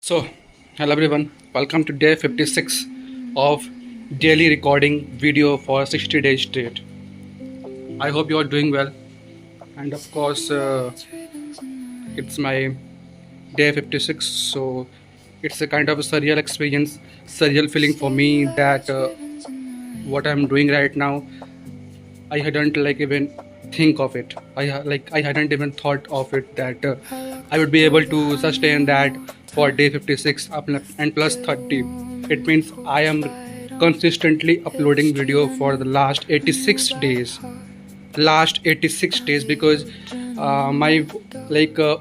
So, hello everyone, welcome to day 56 of daily recording video for 60 days straight. I hope you are doing well, and of course, it's my day 56, so it's a kind of a surreal experience, surreal feeling for me that what I'm doing right now, I hadn't even think of it. I hadn't even thought of it that I would be able to sustain that for day 56 and plus 30. It means I am consistently uploading video for the last 86 days. Last 86 days because my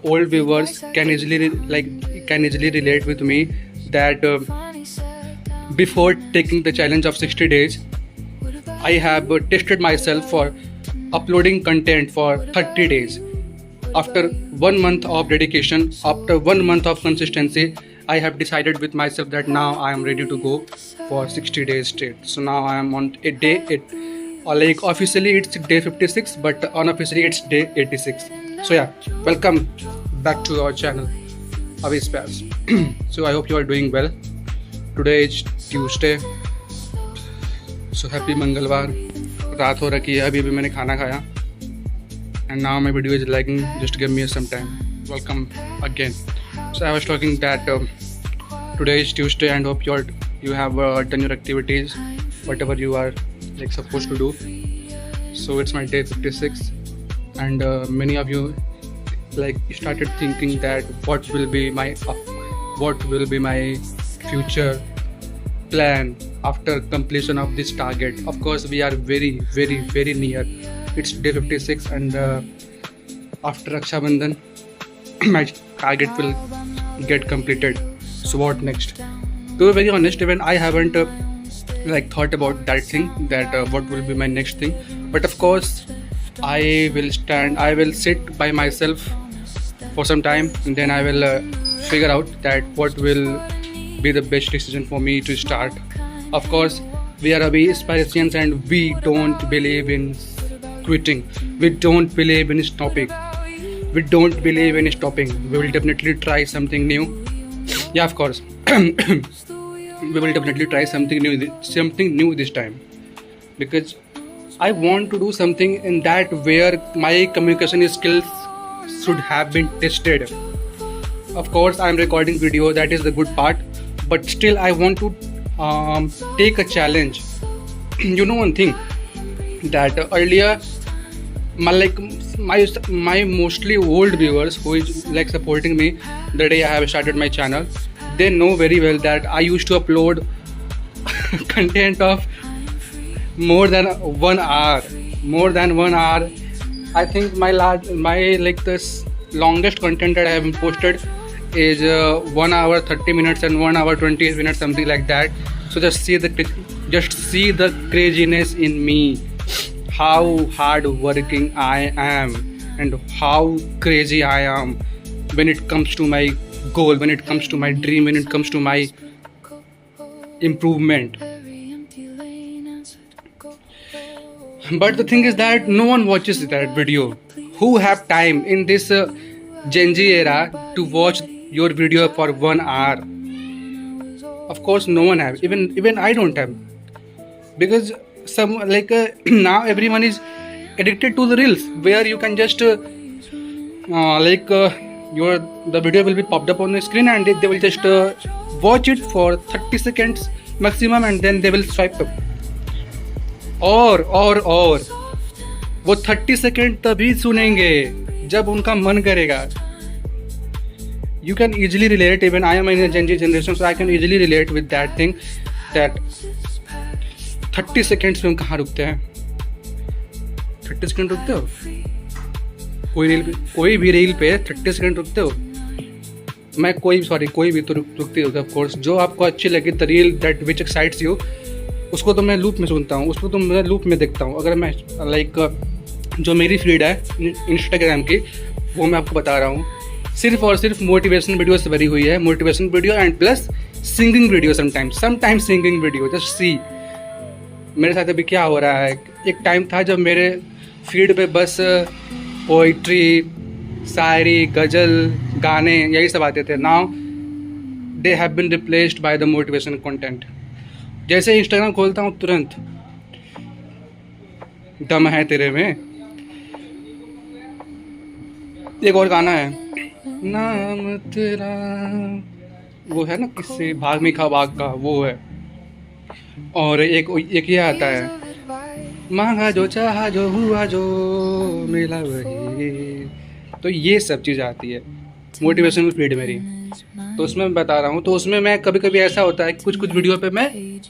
old viewers can easily relate with me that before taking the challenge of 60 days I have tested myself for uploading content for 30 days. After 1 month of dedication, after 1 month of consistency, I have decided with myself that now I am ready to go for 60 days straight. So now I am on a day officially it's day 56, but unofficially it's day 86. So yeah, welcome back to our channel, Avi Spaz. So I hope you are doing well. Today is Tuesday. So happy मंगलवार. रात हो रखी है, अभी मैंने खाना खाया. And now my video is lagging. Just give me some time. Welcome again. So I was talking that today is Tuesday and hope you have done your activities, whatever you are supposed to do. So it's my day 56, and many of you started thinking that what will be my future plan after completion of this target. Of course, we are very, very, very near. It's day 56, and after Raksha Bandhan, my target will get completed. So what next? To be very honest, even I haven't thought about that thing. That what will be my next thing. But of course, I will sit by myself for some time, and then I will figure out that what will be the best decision for me to start. Of course, we are Aspiratians and we don't believe in quitting. We don't believe in stopping. We will definitely try something new. Yeah, of course. We will definitely try something new this time, because I want to do something in that where my communication skills should have been tested. Of course, I am recording video, that is the good part, but still I want to take a challenge. You know one thing, that earlier my mostly old viewers who is supporting me the day I have started my channel, they know very well that I used to upload content of more than 1 hour. I think this longest content that I have posted is 1 hour 30 minutes and 1 hour 20 minutes, something like that. So just see the craziness in me, how hard working I am and how crazy I am when it comes to my goal, when it comes to my dream, when it comes to my improvement. But the thing is that no one watches that video. Who have time in this Gen Z era to watch your video for 1 hour? Of course, no one have. Even I don't have, because some now everyone is addicted to the reels, where you can just the video will be popped up on the screen, and they will just watch it for 30 seconds maximum, and then they will swipe up. और वो 30 second तभी सुनेंगे जब उनका मन करेगा. You can easily relate. Even I am in a Gen Z generation, so I can easily relate with that thing. That 30 seconds में हम कहाँ रुकते हैं? 30 सेकंड रुकते हो? कोई भी रील पे 30 सेकंड रुकते हो? मैं कोई भी तो रुकती होगा. ऑफ कोर्स, जो आपको अच्छी लगे, the reel that which excites you, उसको तो मैं लूप में सुनता हूँ, उसको तो मैं लूप में देखता हूँ. अगर मैं जो मेरी फीड है इंस्टाग्राम की, वो मैं आपको बता रहा हूँ, सिर्फ और सिर्फ मोटिवेशन वीडियो से भरी हुई है. Motivation video and plus singing video. Sometimes singing video. Just see मेरे साथ अभी क्या हो रहा है. एक टाइम था जब मेरे फीड पे बस पोइट्री, शायरी, गज़ल, गाने, यही सब आते थे. Now they have been replaced by the motivation content. जैसे इंस्टाग्राम खोलता हूँ तुरंत दम है तेरे में। एक और गाना है नाम तेरा, वो है ना किससे, भाग मिखा भाग का, वो है। और एक ये आता है मांगा जो चाहा जो हुआ जो मिला वही। तो ये सब चीज़ आती है मोटिवेशनल फीड मेरी। तो उसमें मैं बता रहा हूँ, तो उसमें मैं कभी कभी ऐसा होता है कि कुछ कुछ वीडियो पे मैं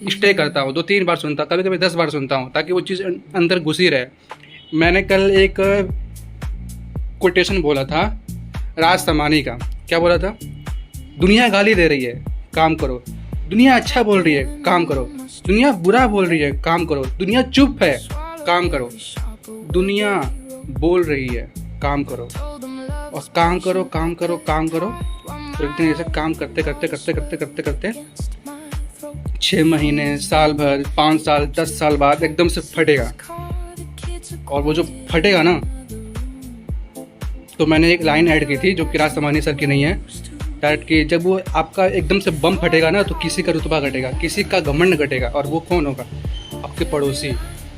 स्टे करता हूँ, 2-3 बार सुनता, कभी कभी 10 बार सुनता हूँ, ताकि वो चीज़ अंदर घुसी रहे। मैंने कल एक कोटेशन बोला था राज समानी का। क्या बोला था? दुनिया गाली दे रही है, काम करो। दुनिया अच्छा बोल रही है, काम करो। दुनिया बुरा बोल रही है, काम करो। दुनिया चुप है, काम करो। दुनिया बोल रही है, काम करो। और काम करो, काम करो, काम करो। तो एक दिन ऐसे काम करते करते करते करते करते करते 6 महीने, साल भर, 5 साल, 10 साल बाद एकदम से फटेगा। और वो जो फटेगा ना, तो मैंने एक लाइन ऐड की थी जो कि राज समानी सर की नहीं है, दैट कि जब वो आपका एकदम से बम फटेगा ना, तो किसी का रुतबा घटेगा, किसी का घमंड घटेगा। और वो कौन होगा? आपके पड़ोसी,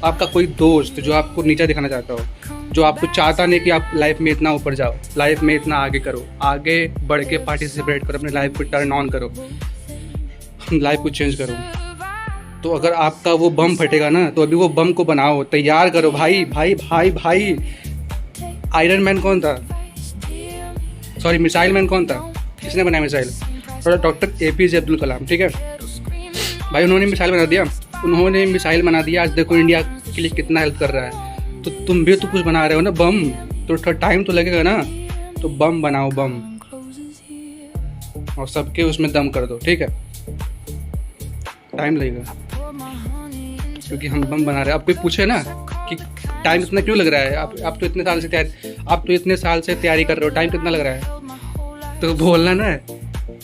आपका कोई दोस्त जो आपको नीचा दिखाना चाहता हो, जो आपको चाहता नहीं कि आप लाइफ में इतना ऊपर जाओ, लाइफ में इतना आगे करो, आगे बढ़ के पार्टिसिपेट करो, अपने लाइफ को टर्न ऑन करो, लाइफ को चेंज करो। तो अगर आपका वो बम फटेगा ना, तो अभी वो बम को बनाओ, तैयार करो भाई भाई भाई भाई। आयरन मैन कौन था? सॉरी, मिसाइल मैन कौन था? किसने बनाया missile? Doctor APJ Abdul Kalam, ठीक है भाई। उन्होंने मिसाइल बना दिया, उन्होंने मिसाइल बना दिया। आज देखो इंडिया के लिए कितना हेल्प कर रहा है। तो तुम भी तो कुछ बना रहे हो ना, बम। तो थोड़ा टाइम तो लगेगा ना, तो बम बनाओ, बम, और सबके उसमें दम कर दो, ठीक है। टाइम लगेगा क्योंकि हम बम बना रहे हैं। अब कोई पूछे ना कि टाइम इतना क्यों लग रहा है, आप तो इतने साल से तैयारी कर रहे हो, टाइम कितना लग रहा है, तो बोलना ना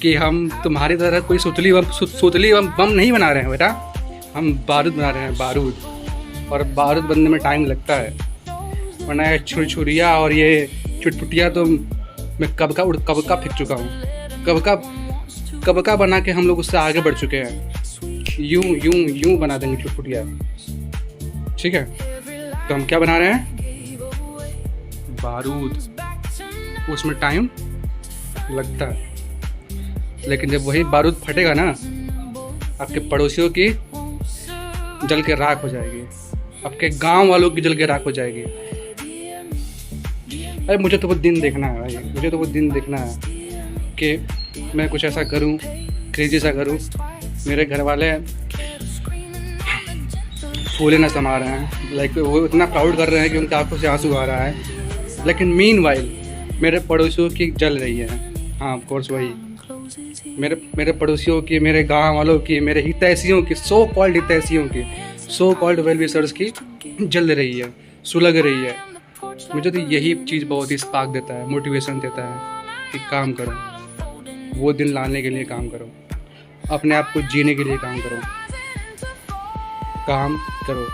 कि हम तुम्हारी तरह कोई सुतली बम नहीं बना रहे हैं बेटा, हम बारूद बना रहे हैं, बारूद। और बारूद बनने में टाइम लगता है, वरना ये छुरछुरिया और ये चुटपुटिया तो मैं कब का फेंक चुका हूँ, कब का बना के हम लोग उससे आगे बढ़ चुके हैं। यूं बना देंगे चुटपुटिया, ठीक है। तो हम क्या बना रहे हैं? बारूद। उसमें टाइम लगता है, लेकिन जब वही बारूद फटेगा ना, आपके पड़ोसियों की जल के राख हो जाएगी, आपके गांव वालों की जल के राख हो जाएगी। अरे मुझे तो वो दिन देखना है भाई, मुझे तो वो दिन देखना है कि मैं कुछ ऐसा करूं, क्रेजी सा करूं, मेरे घर वाले फूले ना समा रहे हैं, लाइक वो इतना प्राउड कर रहे हैं कि उनकी आंखों से आंसू आ रहा है, लेकिन मीनवाइल मेरे पड़ोसियों की जल रही है। हाँ ऑफ कोर्स वही मेरे पड़ोसियों की, मेरे गांव वालों की, मेरे हितैषियों की, सो कॉल्ड हितैषियों की, सो कॉल्ड वेल विशर्स की जल रही है, सुलग रही है। मुझे तो यही चीज़ बहुत ही स्पार्क देता है, मोटिवेशन देता है कि काम करो, वो दिन लाने के लिए काम करो, अपने आप को जीने के लिए काम करो, काम करो।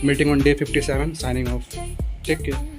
Meeting on day 57, signing off, take care.